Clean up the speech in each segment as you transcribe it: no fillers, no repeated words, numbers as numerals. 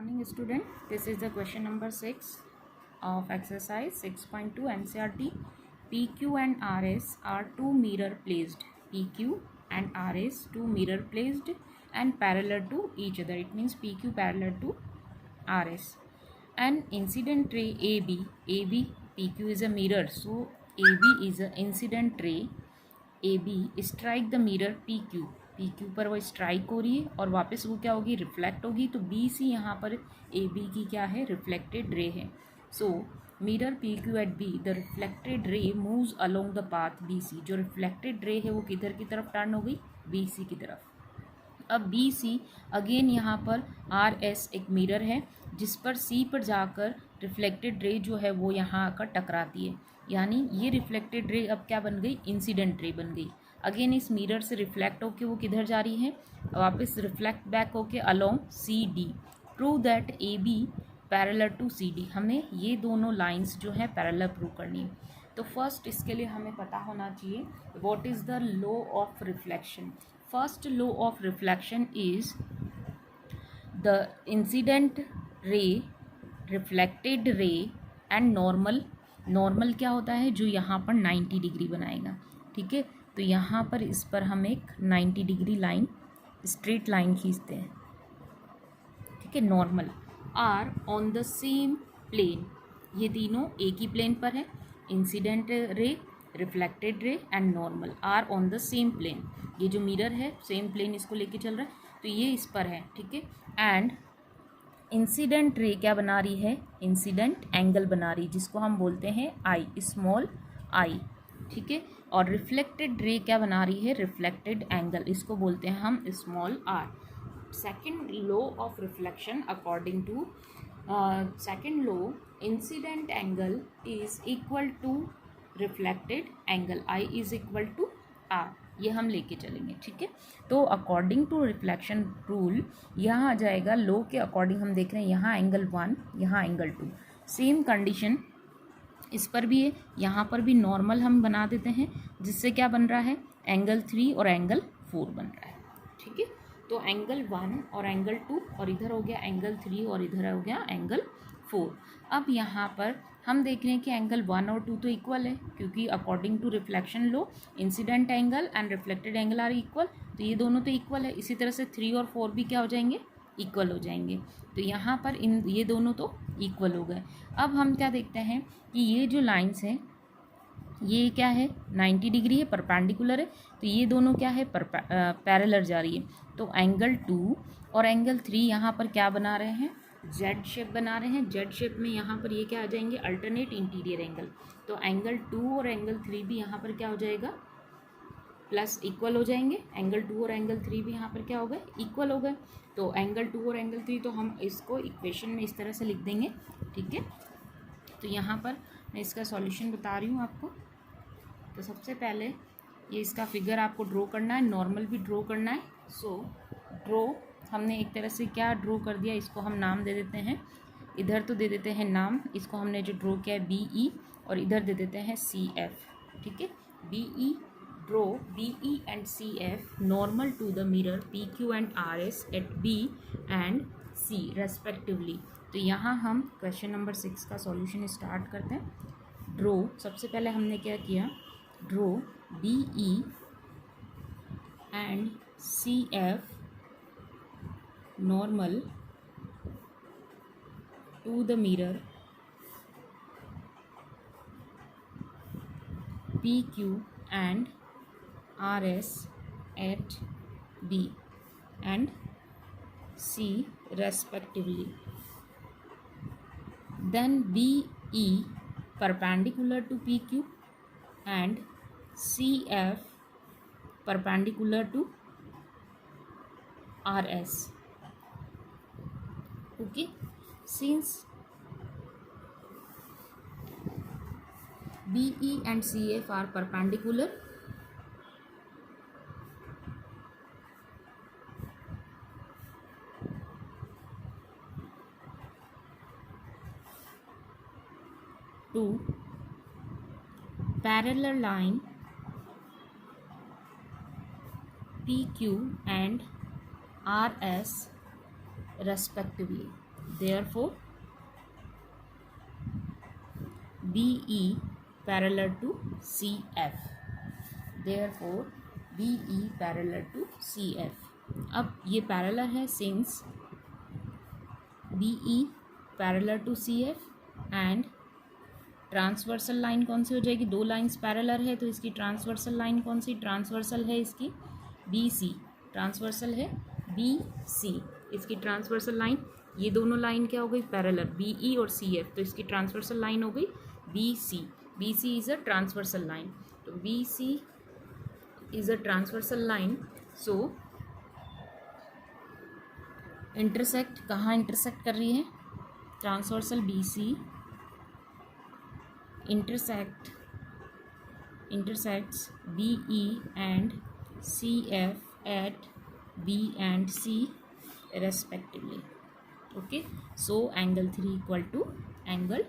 morning student, this is the question number 6 of exercise 6.2 NCERT. PQ and RS are two mirror placed. PQ and RS two mirror placed and parallel to each other. It means PQ parallel to RS. An incident ray AB, PQ is a mirror, so AB is an incident ray. AB strike the mirror PQ, PQ पर वो strike हो रही है और वापस वो क्या होगी, रिफ्लेक्ट होगी. तो BC यहाँ पर AB की क्या है, रिफ्लेक्टेड रे है. So mirror PQ at B, the reflected ray moves along the path BC. जो रिफ्लेक्टेड रे है वो किधर की तरफ टर्न हो गई, BC की तरफ. अब BC अगेन यहाँ पर RS एक मिरर है जिस पर C पर जाकर रिफ्लेक्टेड रे जो है वो यहाँ आकर टकराती है. यानी ये रिफ्लेक्टेड रे अब क्या बन गई, इंसिडेंट रे बन गई. अगेन इस मिरर से रिफ्लेक्ट होके वो किधर जा रही है, वापस रिफ्लेक्ट बैक होके along CD. Prove that AB parallel to CD. हमें ये दोनों लाइंस जो है पैरेलल प्रूव करनी है. तो फर्स्ट इसके लिए हमें पता होना चाहिए what is the law of reflection. First law of reflection is the incident ray, reflected ray and normal क्या होता है, जो यहाँ पर 90 डिग्री बनाएगा. ठीक है, तो यहाँ पर इस पर हम एक 90 डिग्री लाइन, स्ट्रेट लाइन खींचते हैं. ठीक है, normal are on the same plane. ये तीनों एक ही प्लेन पर है. Incident ray, reflected ray and normal are on the same plane. ये जो मिरर है सेम प्लेन इसको लेके चल रहा है, तो ये इस पर है. ठीक है, एंड इंसिडेंट रे क्या बना रही है, इंसिडेंट एंगल बना रही है जिसको हम बोलते हैं आई, स्मॉल आई. ठीक है, और रिफ्लेक्टेड रे क्या बना रही है, रिफ्लेक्टेड एंगल, इसको बोलते हैं हम small r. Second law of reflection according to second law, incident angle is equal to reflected angle, i is equal to r. ये हम लेके चलेंगे. ठीक है, तो अकॉर्डिंग टू रिफ्लेक्शन रूल यहाँ आ जाएगा. लो के अकॉर्डिंग हम देख रहे हैं यहाँ एंगल 1, यहाँ एंगल 2. सेम कंडीशन इस पर भी है. यहाँ पर भी नॉर्मल हम बना देते हैं जिससे क्या बन रहा है, एंगल 3 और एंगल 4 बन रहा है. ठीक है, तो एंगल 1 और एंगल 2 और इधर हो गया एंगल 3 और इधर हो गया एंगल 4. अब यहाँ पर हम देख रहे हैं कि एंगल 1 और 2 तो इक्वल है, क्योंकि according to reflection law incident angle and reflected angle are equal. तो ये दोनों तो इक्वल है. इसी तरह से 3 और 4 भी क्या हो जाएंगे, इक्वल हो जाएंगे. तो यहाँ पर ये दोनों तो इक्वल हो गए. अब हम क्या देखते हैं कि ये जो लाइन्स हैं ये क्या है, 90 डिग्री है, परपेंडिकुलर है. तो ये दोनों क्या है, पैरेलल जा रही है. तो एंगल 2 और एंगल 3 यहाँ पर क्या बना रहे हैं, जेड शेप बना रहे हैं. जेड शेप में यहाँ पर ये क्या आ जाएंगे, अल्टरनेट इंटीरियर एंगल. तो एंगल 2 और एंगल 3 भी यहाँ पर क्या हो जाएगा, प्लस इक्वल हो जाएंगे. एंगल 2 और एंगल 3 भी यहाँ पर क्या हो गए, इक्वल हो गए. तो एंगल 2 और एंगल 3 तो हम इसको इक्वेशन में इस तरह से लिख देंगे. ठीक है, तो यहाँ पर मैं इसका सॉल्यूशन बता रही हूँ आपको. तो सबसे पहले ये इसका फिगर आपको ड्रॉ करना है, नॉर्मल भी ड्रॉ करना है. सो ड्रॉ हमने एक तरह से क्या ड्रॉ कर दिया, इसको हम नाम दे देते हैं. इधर तो दे देते हैं नाम, इसको हमने जो ड्रॉ किया है BE, और इधर दे देते हैं CF. ठीक है, BE draw BE and CF normal to the mirror PQ and RS at B and C respectively. तो यहाँ हम क्वेश्चन नंबर 6 का सॉल्यूशन स्टार्ट करते हैं. ड्रॉ सबसे पहले हमने क्या किया, draw BE and CF normal to the mirror PQ and RS at B and C respectively. Then BE perpendicular to PQ and CF perpendicular to RS. Okay, since BE and CF are perpendicular, to parallel line PQ and RS respectively. Therefore BE parallel to CF, therefore BE parallel to CF. अब ये parallel है since BE parallel to CF and transversal line कौन सी हो जाएगी, दो lines parallel है तो इसकी ट्रांसवर्सल लाइन कौन सी, ट्रांसवर्सल है इसकी BC, ट्रांसवर्सल है BC, इसकी ट्रांसवर्सल लाइन, ये दोनों लाइन क्या हो गई पैरेलल BE और CF, तो इसकी ट्रांसवर्सल लाइन हो गई BC. BC is a transversal line. तो BC is a transversal line. So intersect कहाँ इंटरसेक्ट कर रही है, transversal BC intersects BE and CF at B and C respectively. Okay, so angle 3 equal to angle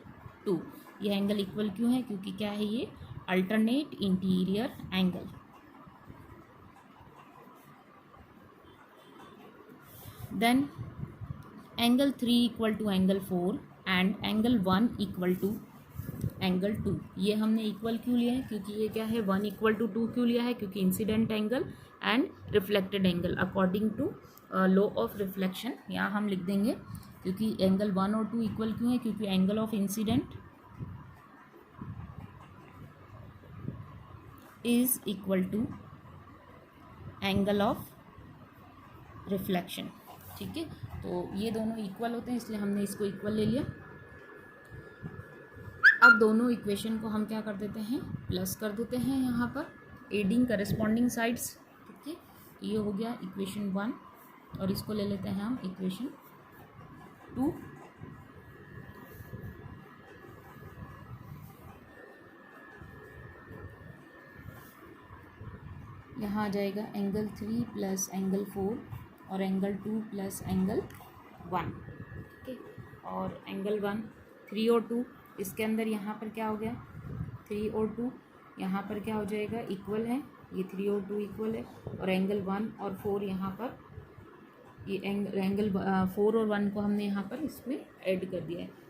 2. ये angle equal क्यों है, क्योंकि क्या है ये alternate interior angle. Then angle 3 equal to angle 4 and angle 1 equal to angle 2. ये हमने equal क्यों लिया है, क्योंकि ये क्या है 1 इक्वल टू 2 क्यों लिया है, क्योंकि incident angle and reflected angle according to law of reflection यहाँ हम लिख देंगे. क्योंकि एंगल 1 और 2 इक्वल क्यों है, क्योंकि angle of incidence is equal to angle of reflection. ठीक है, तो ये दोनों इक्वल होते हैं इसलिए हमने इसको इक्वल ले लिया. अब दोनों इक्वेशन को हम क्या कर देते हैं, प्लस कर देते हैं यहाँ पर एडिंग करस्पॉन्डिंग साइड्स. ठीक है, ये हो गया इक्वेशन 1 और इसको ले लेते हैं हम इक्वेशन 2. यहाँ आ जाएगा एंगल 3 प्लस एंगल 4 और एंगल 2 प्लस एंगल 1. ठीक है, और एंगल 1 3 और 2 इसके अंदर यहाँ पर क्या हो गया 3 और 2 यहाँ पर क्या हो जाएगा इक्वल है, ये 3 और 2 इक्वल है. और एंगल 1 और 4 यहाँ पर ये एंगल 4 और 1 को हमने यहाँ पर इसमें ऐड कर दिया है.